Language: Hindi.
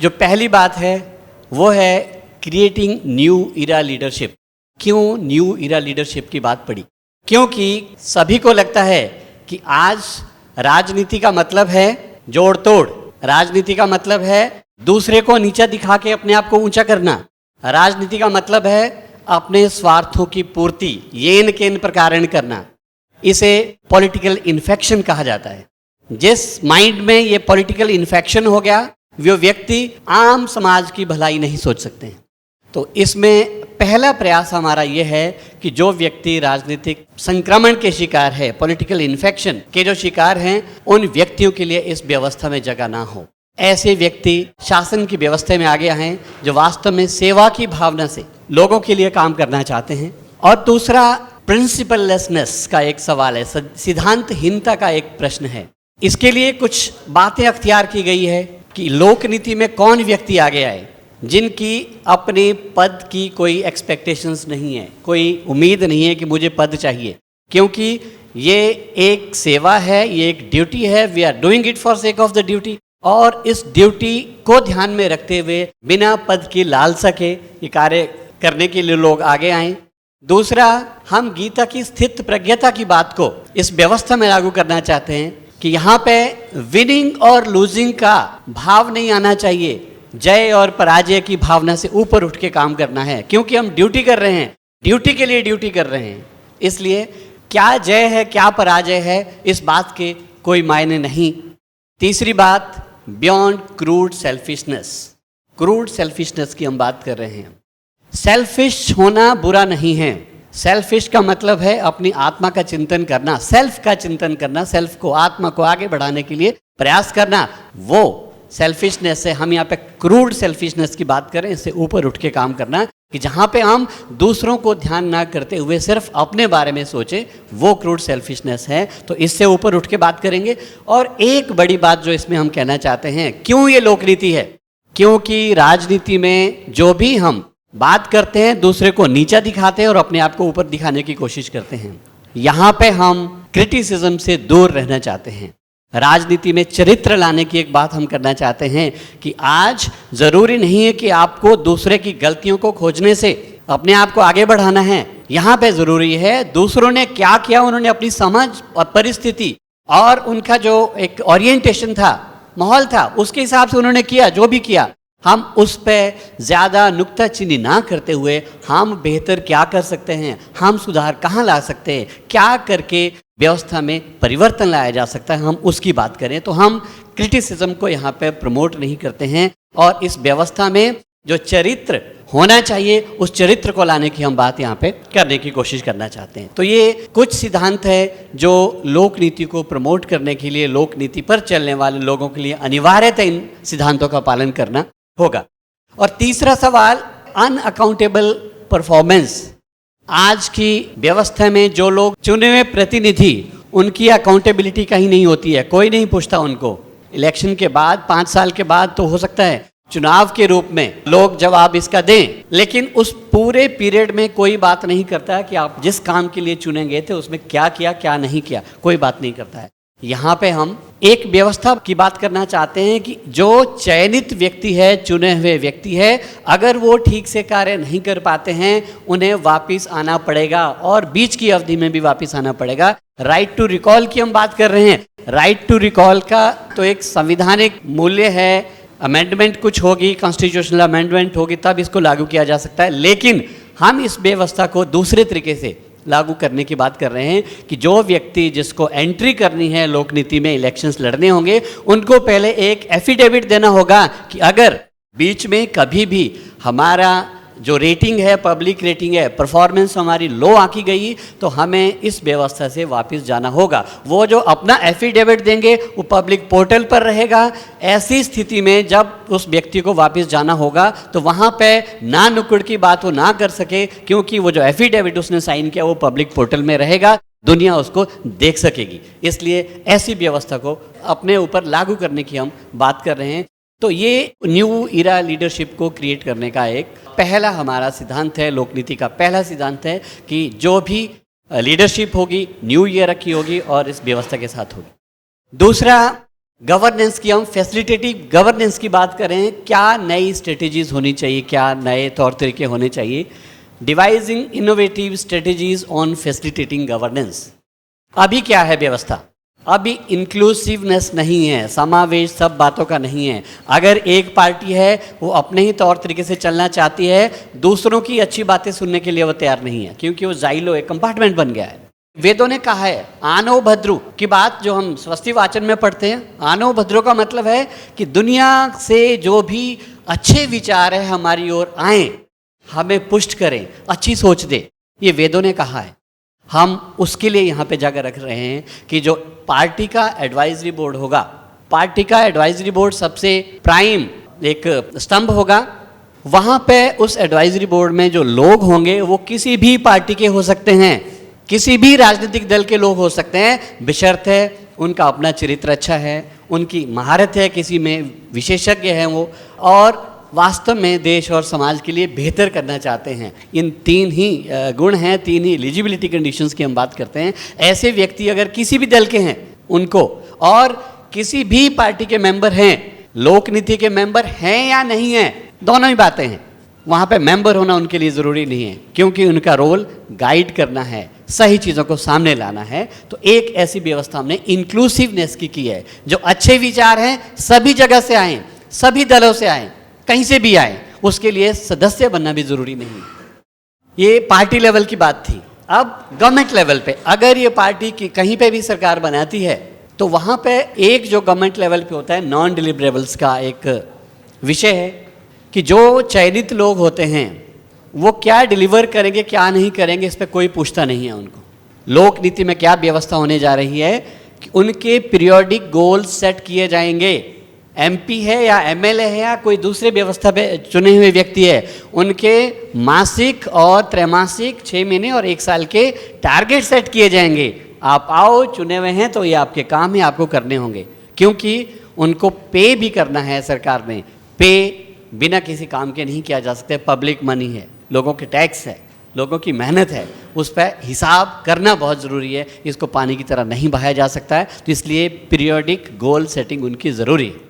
जो पहली बात है वो है क्रिएटिंग न्यू इरा लीडरशिप। क्यों न्यू इरा लीडरशिप की बात पड़ी? क्योंकि सभी को लगता है कि आज राजनीति का मतलब है जोड़ तोड़, राजनीति का मतलब है दूसरे को नीचा दिखा के अपने आप को ऊंचा करना, राजनीति का मतलब है अपने स्वार्थों की पूर्ति येन केन प्रकारण करना। इसे पॉलिटिकल इन्फेक्शन कहा जाता है। जिस माइंड में ये पॉलिटिकल इन्फेक्शन हो गया वो व्यक्ति आम समाज की भलाई नहीं सोच सकते हैं। तो इसमें पहला प्रयास हमारा ये है कि जो व्यक्ति राजनीतिक संक्रमण के शिकार है, पॉलिटिकल इन्फेक्शन के जो शिकार हैं, उन व्यक्तियों के लिए इस व्यवस्था में जगह ना हो। ऐसे व्यक्ति शासन की व्यवस्था में आगे आए जो वास्तव में सेवा की भावना से लोगों के लिए काम करना चाहते हैं। और दूसरा प्रिंसिपललेसनेस का एक सवाल है, सिद्धांतहीनता का एक प्रश्न है। इसके लिए कुछ बातें अख्तियार की गई है कि लोक नीति में कौन व्यक्ति आगे आए जिनकी अपने पद की कोई एक्सपेक्टेशंस नहीं है, कोई उम्मीद नहीं है कि मुझे पद चाहिए, क्योंकि ये एक सेवा है, ये एक ड्यूटी है। We are doing it for sake of the duty. और इस ड्यूटी को ध्यान में रखते हुए बिना पद की लालसा के ये कार्य करने के लिए लोग आगे आए। दूसरा, हम गीता की स्थित प्रज्ञता की बात को इस व्यवस्था में लागू करना चाहते हैं कि यहाँ पे विनिंग और लूजिंग का भाव नहीं आना चाहिए, जय और पराजय की भावना से ऊपर उठ के काम करना है, क्योंकि हम ड्यूटी कर रहे हैं, ड्यूटी के लिए ड्यूटी कर रहे हैं। इसलिए क्या जय है क्या पराजय है इस बात के कोई मायने नहीं। तीसरी बात, beyond crude selfishness. Crude selfishness की हम बात कर रहे हैं। सेल्फिश होना बुरा नहीं है। सेल्फिश का मतलब है अपनी आत्मा का चिंतन करना, सेल्फ का चिंतन करना, सेल्फ को, आत्मा को आगे बढ़ाने के लिए प्रयास करना। वो सेल्फिशनेस है। हम यहाँ पे क्रूड सेल्फिशनेस की बात करें, इससे ऊपर उठ के काम करना कि जहाँ पे हम दूसरों को ध्यान ना करते हुए सिर्फ अपने बारे में सोचें, वो क्रूड सेल्फिशनेस है। तो इससे ऊपर उठ के बात करेंगे। और एक बड़ी बात जो इसमें हम कहना चाहते हैं, क्यों ये लोकनीति है? क्योंकि राजनीति में जो भी हम बात करते हैं दूसरे को नीचा दिखाते हैं और अपने आप को ऊपर दिखाने की कोशिश करते हैं। यहाँ पे हम क्रिटिसिज्म से दूर रहना चाहते हैं। राजनीति में चरित्र लाने की एक बात हम करना चाहते हैं कि आज जरूरी नहीं है कि आपको दूसरे की गलतियों को खोजने से अपने आप को आगे बढ़ाना है। यहाँ पे जरूरी है दूसरों ने क्या किया, उन्होंने अपनी समझ और परिस्थिति और उनका जो एक ओरिएंटेशन था, माहौल था, उसके हिसाब से उन्होंने किया जो भी किया। हम उस पर ज़्यादा नुक्ताचीनी ना करते हुए हम बेहतर क्या कर सकते हैं, हम सुधार कहाँ ला सकते हैं, क्या करके व्यवस्था में परिवर्तन लाया जा सकता है, हम उसकी बात करें। तो हम क्रिटिसिज्म को यहाँ पे प्रमोट नहीं करते हैं और इस व्यवस्था में जो चरित्र होना चाहिए उस चरित्र को लाने की हम बात यहाँ पे करने की कोशिश करना चाहते हैं। तो ये कुछ सिद्धांत है जो लोक नीति को प्रमोट करने के लिए, लोक नीति पर चलने वाले लोगों के लिए अनिवार्यतः इन सिद्धांतों का पालन करना होगा। और तीसरा सवाल, अनअकाउंटेबल परफॉर्मेंस। आज की व्यवस्था में जो लोग चुने हुए प्रतिनिधि, उनकी अकाउंटेबिलिटी कहीं नहीं होती है, कोई नहीं पूछता उनको। इलेक्शन के बाद 5 साल के बाद तो हो सकता है चुनाव के रूप में लोग जवाब इसका दें, लेकिन उस पूरे पीरियड में कोई बात नहीं करता कि आप जिस काम के लिए चुने गए थे उसमें क्या किया क्या नहीं किया, कोई बात नहीं करता है। यहाँ पे हम एक व्यवस्था की बात करना चाहते हैं कि जो चयनित व्यक्ति है, चुने हुए व्यक्ति है, अगर वो ठीक से कार्य नहीं कर पाते हैं उन्हें वापस आना पड़ेगा और बीच की अवधि में भी वापस आना पड़ेगा। राइट टू रिकॉल की हम बात कर रहे हैं। राइट टू रिकॉल का तो एक संवैधानिक मूल्य है। अमेंडमेंट कुछ होगी, कॉन्स्टिट्यूशनल अमेंडमेंट होगी, तब इसको लागू किया जा सकता है। लेकिन हम इस व्यवस्था को दूसरे तरीके से लागू करने की बात कर रहे हैं कि जो व्यक्ति जिसको एंट्री करनी है लोकनीति में, इलेक्शंस लड़ने होंगे, उनको पहले एक एफिडेविट देना होगा कि अगर बीच में कभी भी हमारा जो रेटिंग है, पब्लिक रेटिंग है, परफॉर्मेंस हमारी लो आंकी गई तो हमें इस व्यवस्था से वापस जाना होगा। वो जो अपना एफिडेविट देंगे वो पब्लिक पोर्टल पर रहेगा। ऐसी स्थिति में जब उस व्यक्ति को वापस जाना होगा तो वहाँ पे ना नुक्कड़ की बात वो ना कर सके, क्योंकि वो जो एफिडेविट उसने साइन किया वो पब्लिक पोर्टल में रहेगा, दुनिया उसको देख सकेगी। इसलिए ऐसी व्यवस्था को अपने ऊपर लागू करने की हम बात कर रहे हैं। तो ये न्यू इरा लीडरशिप को क्रिएट करने का एक पहला हमारा सिद्धांत है, लोकनीति का पहला सिद्धांत है कि जो भी लीडरशिप होगी न्यू ईयर रखी होगी और इस व्यवस्था के साथ होगी। दूसरा, गवर्नेंस की, हम फैसिलिटेटिव गवर्नेंस की बात करें, क्या नई स्ट्रेटेजीज होनी चाहिए, क्या नए तौर तरीके होने चाहिए। Devising innovative strategies on facilitating governance. अभी क्या है व्यवस्था? अभी इंक्लूसिवनेस नहीं है, समावेश सब बातों का नहीं है। अगर एक पार्टी है वो अपने ही तौर तरीके से चलना चाहती है, दूसरों की अच्छी बातें सुनने के लिए वो तैयार नहीं है, क्योंकि वो जाइलो एक कंपार्टमेंट बन गया है। वेदों ने कहा है आनो भद्रु की बात, जो हम स्वस्ति वाचन में पढ़ते हैं। आनो भद्रो का मतलब है कि दुनिया से जो भी अच्छे विचार है हमारी ओर आए, हमें पुष्ट करें, अच्छी सोच दे, ये वेदों ने कहा है। हम उसके लिए यहाँ पे जगह रख रहे हैं कि जो पार्टी का एडवाइजरी बोर्ड होगा, पार्टी का एडवाइजरी बोर्ड सबसे प्राइम एक स्तंभ होगा। वहाँ पे उस एडवाइजरी बोर्ड में जो लोग होंगे वो किसी भी पार्टी के हो सकते हैं, किसी भी राजनीतिक दल के लोग हो सकते हैं, बशर्ते उनका अपना चरित्र अच्छा है, उनकी महारत है, किसी में विशेषज्ञ हैं वो, और वास्तव में देश और समाज के लिए बेहतर करना चाहते हैं। इन तीन ही गुण हैं, तीन ही एलिजिबिलिटी कंडीशंस की हम बात करते हैं। ऐसे व्यक्ति अगर किसी भी दल के हैं उनको, और किसी भी पार्टी के मेंबर हैं, लोक नीति के मेंबर हैं या नहीं हैं, दोनों ही बातें हैं, वहाँ पे मेंबर होना उनके लिए ज़रूरी नहीं है, क्योंकि उनका रोल गाइड करना है, सही चीज़ों को सामने लाना है। तो एक ऐसी व्यवस्था हमने इंक्लूसिवनेस की है, जो अच्छे विचार हैं सभी जगह से आएँ, सभी दलों से आएँ, कहीं से भी आए, उसके लिए सदस्य बनना भी ज़रूरी नहीं। ये पार्टी लेवल की बात थी। अब गवर्नमेंट लेवल पे अगर ये पार्टी की कहीं पे भी सरकार बनाती है, तो वहाँ पे एक जो गवर्नमेंट लेवल पे होता है नॉन डिलिवरेबल्स का एक विषय है कि जो चयनित लोग होते हैं वो क्या डिलीवर करेंगे, क्या नहीं करेंगे, इस पर कोई पूछता नहीं है उनको। लोक नीति में क्या व्यवस्था होने जा रही है कि उनके पीरियोडिक गोल्स सेट किए जाएंगे। एमपी है या एमएलए है या कोई दूसरे व्यवस्था पे चुने हुए व्यक्ति है, उनके मासिक और त्रैमासिक, 6 महीने और 1 साल के टारगेट सेट किए जाएंगे। आप आओ, चुने हुए हैं तो ये आपके काम है, आपको करने होंगे, क्योंकि उनको पे भी करना है। सरकार में पे बिना किसी काम के नहीं किया जा सकता। पब्लिक मनी है, लोगों के टैक्स है, लोगों की मेहनत है, उस पर हिसाब करना बहुत ज़रूरी है। इसको पानी की तरह नहीं बहाया जा सकता है, तो इसलिए पीरियोडिक गोल सेटिंग उनकी ज़रूरी है।